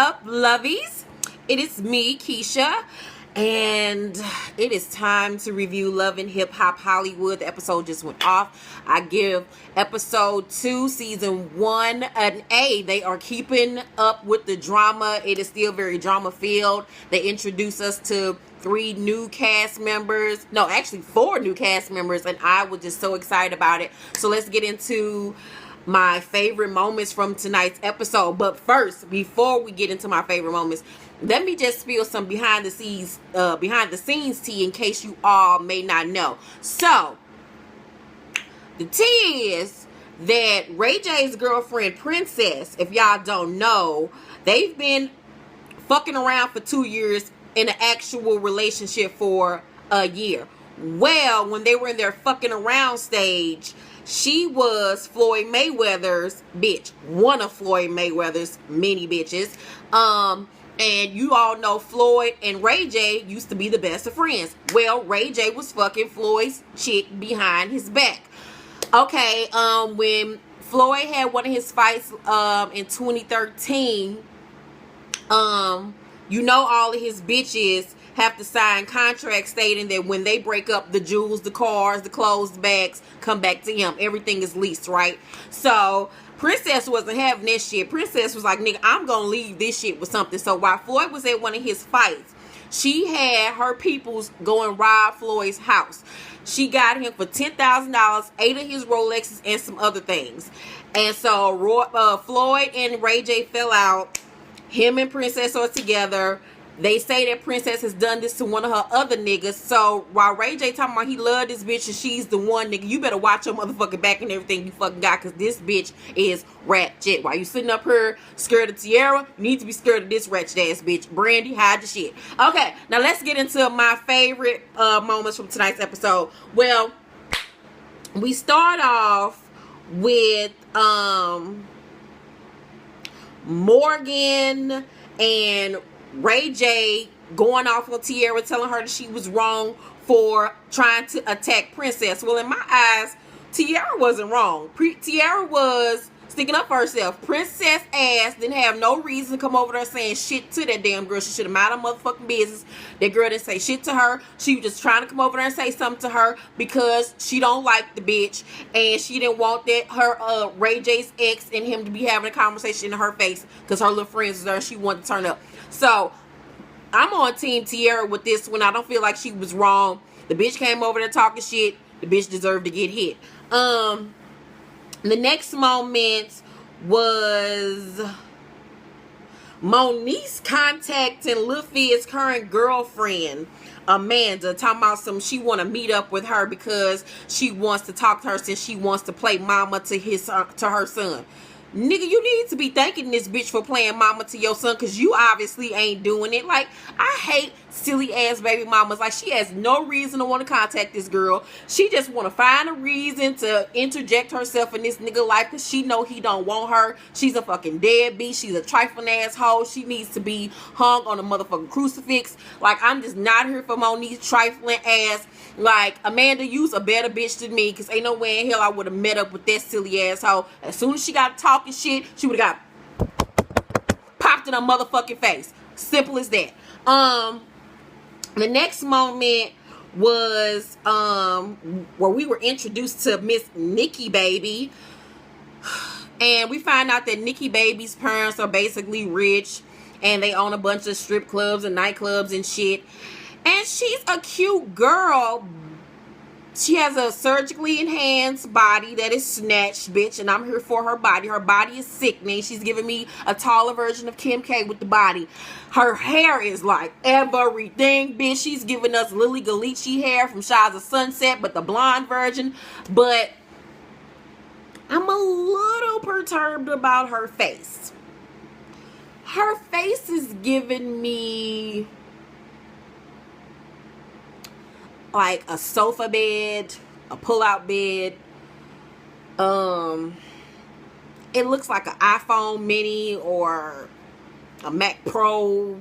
up, lovies? It is me, Keisha, and it is time to review Love and Hip Hop Hollywood. The episode just went off. I give episode 2, season 1 an A. They are keeping up with the drama. It is still very drama filled. They introduce us to 3 new cast members. No, actually 4 new cast members, and I was just so excited about it. So let's get into my favorite moments from tonight's episode. But first, before we get into my favorite moments, let me just spill some behind the scenes tea in case you all may not know. So the tea is that Ray J's girlfriend Princess, if y'all don't know, they've been fucking around for 2 years in an actual relationship for a year. Well, when they were in their fucking around stage, she was Floyd Mayweather's bitch. One of Floyd Mayweather's many bitches. And you all know Floyd and Ray J used to be the best of friends. Well, Ray J was fucking Floyd's chick behind his back. Okay, when Floyd had one of his fights in 2013, you know all of his bitches have to sign contracts stating that when they break up, the jewels, the cars, the clothes, the bags come back to him. Everything is leased, right? So Princess wasn't having this shit. Princess was like, nigga, I'm gonna leave this shit with something. So while Floyd was at one of his fights, she had her peoples go and rob Floyd's house. She got him for $10,000, 8 of his Rolexes, and some other things. And so Floyd and Ray J fell out. Him and Princess are together. They say that Princess has done this to one of her other niggas. So while Ray J talking about he loved this bitch and she's the one, nigga, you better watch your motherfucking back and everything you fucking got, because this bitch is ratchet. While you sitting up here scared of Tiara, you need to be scared of this ratchet ass bitch. Brandy, hide your shit. Okay, now let's get into my favorite moments from tonight's episode. Well, we start off with Morgan and Ray J going off on Tiara, telling her that she was wrong for trying to attack Princess. Well, in my eyes, Tiara wasn't wrong. Tiara was sticking up for herself. Princess ass didn't have no reason to come over there saying shit to that damn girl. She should have minded her motherfucking business. That girl didn't say shit to her. She was just trying to come over there and say something to her because she don't like the bitch, and she didn't want that her Ray J's ex and him to be having a conversation in her face because her little friends was there and she wanted to turn up. So I'm on team Tiara with this one. I don't feel like she was wrong. The bitch came over there talking shit. The bitch deserved to get hit. The next moment was Monice contacting Lil Fiz's current girlfriend, Amanda, talking about she want to meet up with her because she wants to talk to her since she wants to play mama to her son. Nigga, you need to be thanking this bitch for playing mama to your son, because you obviously ain't doing it. Like, I hate silly ass baby mamas. Like, she has no reason to want to contact this girl. She just want to find a reason to interject herself in this nigga life because she know he don't want her. She's a fucking deadbeat. She's a trifling asshole. She needs to be hung on a motherfucking crucifix. Like, I'm just not here for Monique trifling ass. Like, Amanda, you's a better bitch than me, because ain't no way in hell I would have met up with that silly asshole. As soon as she got talking shit, she would have got popped in her motherfucking face. Simple as that. The next moment was where we were introduced to Miss Nikki Baby, and we find out that Nikki Baby's parents are basically rich and they own a bunch of strip clubs and nightclubs and shit. And she's a cute girl. She has a surgically enhanced body that is snatched, bitch. And I'm here for her body. Her body is sickening. She's giving me a taller version of Kim K with the body. Her hair is like everything, bitch. She's giving us Lily Galici hair from Shies of Sunset, but the blonde version. But I'm a little perturbed about her face. Her face is giving me like a sofa bed, a pull-out bed. It looks like an iPhone mini or a Mac Pro.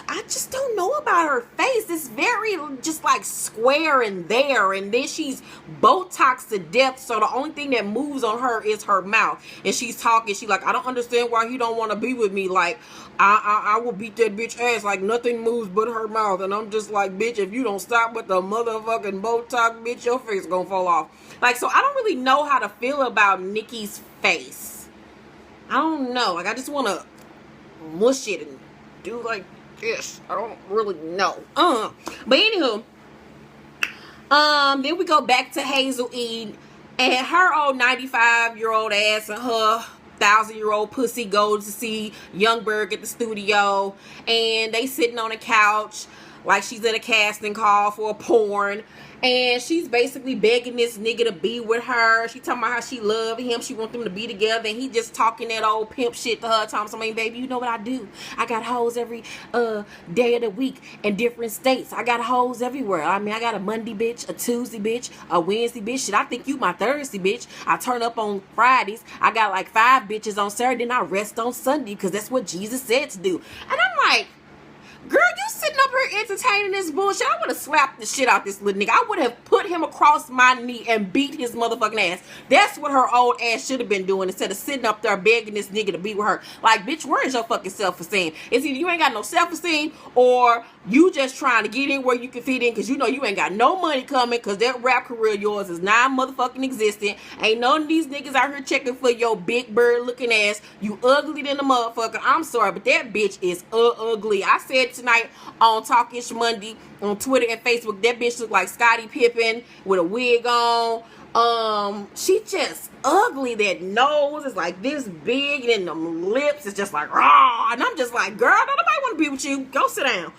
I just don't know about her face. It's very just like square and there, and then she's Botox to death, so the only thing that moves on her is her mouth. And she's talking, she like, I don't understand why he don't want to be with me. Like, I will beat that bitch ass. Like, nothing moves but her mouth. And I'm just like, bitch, if you don't stop with the motherfucking Botox, bitch, your face gonna fall off. Like, so I don't really know how to feel about Nikki's face. I don't know. Like, I just want to mush it and do like this. I don't really know. But anywho, then we go back to Hazel E. And her old 95-year-old ass and her 1,000-year-old pussy goes to see young Berg at the studio. And they sitting on a couch like she's at a casting call for a porn. And she's basically begging this nigga to be with her. She talking about how she love him. She want them to be together. And he just talking that old pimp shit to her. Talking something, baby, you know what I do? I got hoes every day of the week in different states. I got hoes everywhere. I mean, I got a Monday bitch, a Tuesday bitch, a Wednesday bitch. Shit, I think you my Thursday bitch. I turn up on Fridays. I got like 5 bitches on Saturday. And I rest on Sunday because that's what Jesus said to do. And I'm like, girl, you sitting up here entertaining this bullshit. I would have slapped the shit out this little nigga. I would have put him across my knee and beat his motherfucking ass. That's what her old ass should have been doing instead of sitting up there begging this nigga to be with her. Like, bitch, where is your fucking self-esteem? It's either you ain't got no self-esteem or you just trying to get in where you can fit in because you know you ain't got no money coming because that rap career of yours is non-motherfucking existent. Ain't none of these niggas out here checking for your big bird looking ass. You ugly than a motherfucker. I'm sorry, but that bitch is ugly. I said tonight on Talkish Monday on Twitter and Facebook, that bitch look like Scottie Pippen with a wig on. She just ugly. That nose is like this big, and then them lips is just like raw. And I'm just like, girl, don't nobody want to be with you. Go sit down.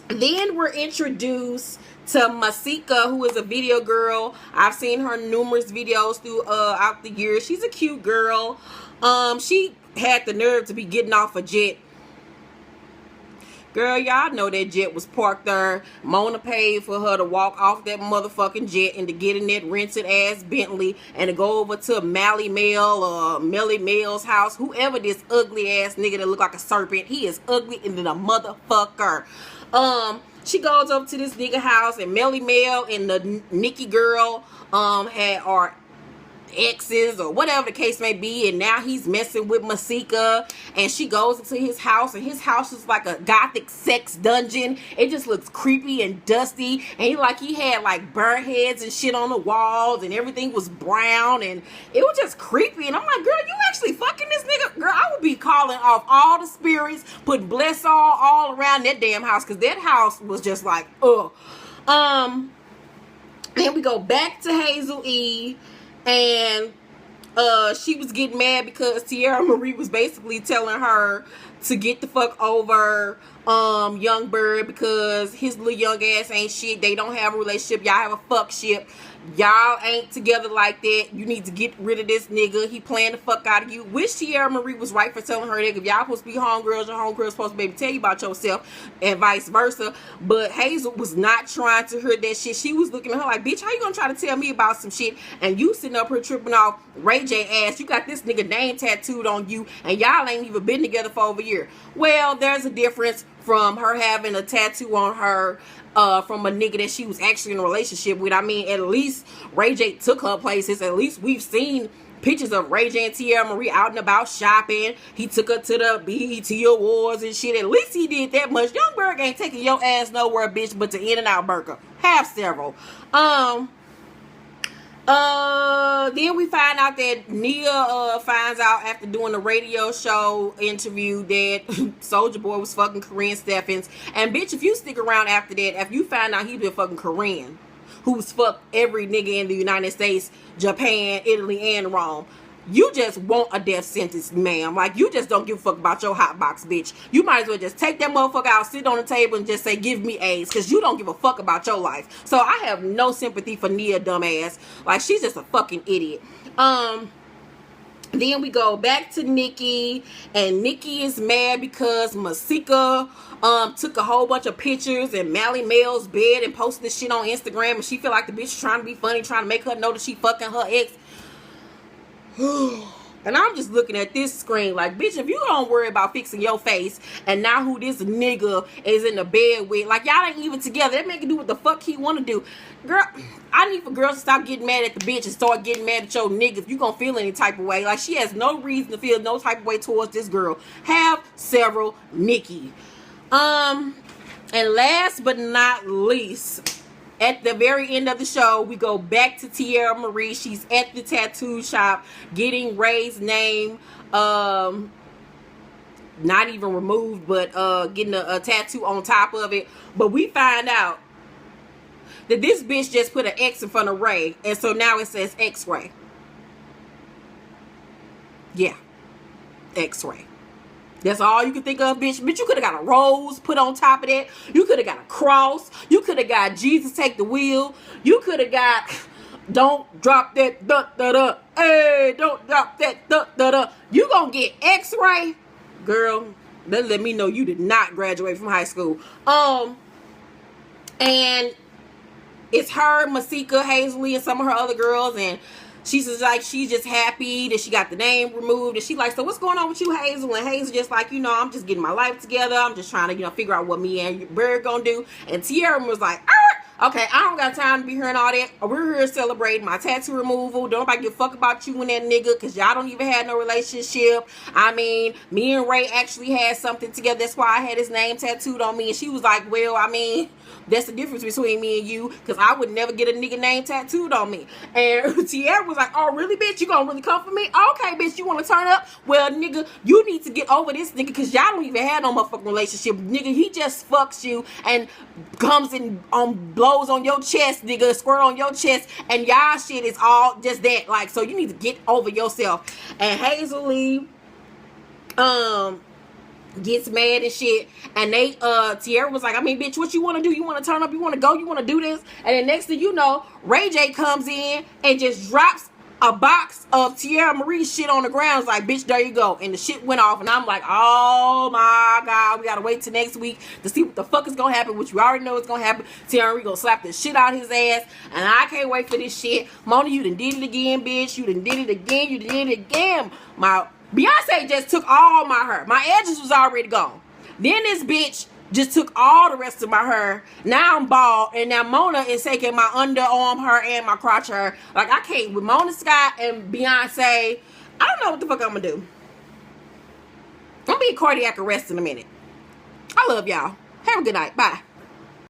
Then we're introduced to Masika, who is a video girl. I've seen her numerous videos throughout the years. She's a cute girl. She had the nerve to be getting off a jet. Girl, y'all know that jet was parked there. Mona paid for her to walk off that motherfucking jet and to get in that rented ass Bentley and to go over to Melly Mel or Melly Mel's house. Whoever this ugly ass nigga that look like a serpent, he is ugly and then a motherfucker. She goes up to this nigga house and Melly Mel and the Nikki girl are exes or whatever the case may be, and now he's messing with Masika, and she goes into his house, and his house is like a gothic sex dungeon. It just looks creepy and dusty, and he had like bird heads and shit on the walls, and everything was brown, and it was just creepy. And I'm like, girl, you actually fucking this nigga? Girl, I would be calling off all the spirits, putting bless all around that damn house, because that house was just like, ugh. Then we go back to Hazel E. And she was getting mad because Tiara Marie was basically telling her to get the fuck over young Berg because his little young ass ain't shit. They don't have a relationship. Y'all have a fuck ship. Y'all ain't together like that. You need to get rid of this nigga. He playing the fuck out of you. Wish Tiara Marie was right for telling her that. If y'all supposed to be homegirls, your homegirls supposed to maybe tell you about yourself and vice versa. But Hazel was not trying to hear that shit. She was looking at her like, bitch, how you gonna try to tell me about some shit and you sitting up here tripping off Ray J ass? You got this nigga name tattooed on you and y'all ain't even been together for over a year. Well, there's a difference from her having a tattoo on her from a nigga that she was actually in a relationship with. I mean, at least Ray J took her places. At least we've seen pictures of Ray J and Tiara Marie out and about shopping. He took her to the BET Awards and shit. At least he did that much. Young Berg ain't taking your ass nowhere, bitch, but to In-N-Out Burger. Have several. Then we find out that Nia finds out after doing the radio show interview that Soulja Boy was fucking Corinne Steffens. And bitch, if you stick around after that, after you find out he been fucking Corinne, who's fucked every nigga in the United States, Japan, Italy, and Rome, you just want a death sentence, ma'am. Like, you just don't give a fuck about your hot box, bitch. You might as well just take that motherfucker out, sit on the table, and just say, give me AIDS, because you don't give a fuck about your life. So I have no sympathy for Nia, dumbass. Like, she's just a fucking idiot. Then we go back to Nikki, and Nikki is mad because Masika took a whole bunch of pictures in Melly Mel's bed and posted this shit on Instagram, and she feel like the bitch trying to be funny, trying to make her know that she fucking her ex. And I'm just looking at this screen like, bitch, if you don't worry about fixing your face and now who this nigga is in the bed with, like, y'all ain't even together. That man can do what the fuck he want to do. Girl, I need for girls to stop getting mad at the bitch and start getting mad at your nigga if you gonna feel any type of way. Like, she has no reason to feel no type of way towards this girl. Have several, Nikki. And last but not least, at the very end of the show, we go back to Tiara Marie. She's at the tattoo shop getting Ray's name, not even removed, but getting a tattoo on top of it. But we find out that this bitch just put an X in front of Ray, and so now it says X-ray. Yeah, X-ray. That's all you can think of, bitch. Bitch, you could have got a rose put on top of that. You could have got a cross. You could have got Jesus take the wheel. You could have got don't drop that da-da-da. Hey, don't drop that da-da-da. You gonna get X-ray? Girl, that let me know you did not graduate from high school. And it's her, Masika, Hazel, and some of her other girls, and she's just like, she's just happy that she got the name removed. And she like, so what's going on with you, Hazel? And Hazel just like, you know, I'm just getting my life together. I'm just trying to, you know, figure out what me and Berg gonna do. And Tiara was like, okay, I don't got time to be hearing all that. We're here celebrating my tattoo removal. Don't nobody give a fuck about you and that nigga, because y'all don't even have no relationship. I mean, me and Ray actually had something together. That's why I had his name tattooed on me. And she was like, well, I mean, that's the difference between me and you, because I would never get a nigga name tattooed on me. And Tiara was like, oh, really, bitch? You gonna really come for me? Okay, bitch, you want to turn up? Well, nigga, you need to get over this nigga, because y'all don't even have no motherfucking relationship. Nigga, he just fucks you and comes and blows on your chest, nigga, squirt on your chest, and y'all shit is all just that. Like, so you need to get over yourself. And Hazel Lee, gets mad and shit, and they Tiara was like, I mean, bitch, what you want to do? You want to turn up? You want to go? You want to do this? And then next thing you know, Ray J comes in and just drops a box of Tiara Marie's shit on the ground. It's like, bitch, there you go. And the shit went off, and I'm like, oh my god, we gotta wait till next week to see what the fuck is gonna happen, which we already know is gonna happen. Tiara Marie gonna slap the shit out his ass, and I can't wait for this shit. Mona, you done did it again, bitch. You done did it again. You done did it again. My Beyonce just took all my hair. My edges was already gone. Then this bitch just took all the rest of my hair. Now I'm bald, and now Mona is taking my underarm hair and my crotch hair. Like, I can't with Mona Scott and Beyonce. I don't know what the fuck I'm gonna do. I'm gonna be cardiac arrest in a minute. I love y'all. Have a good night. Bye.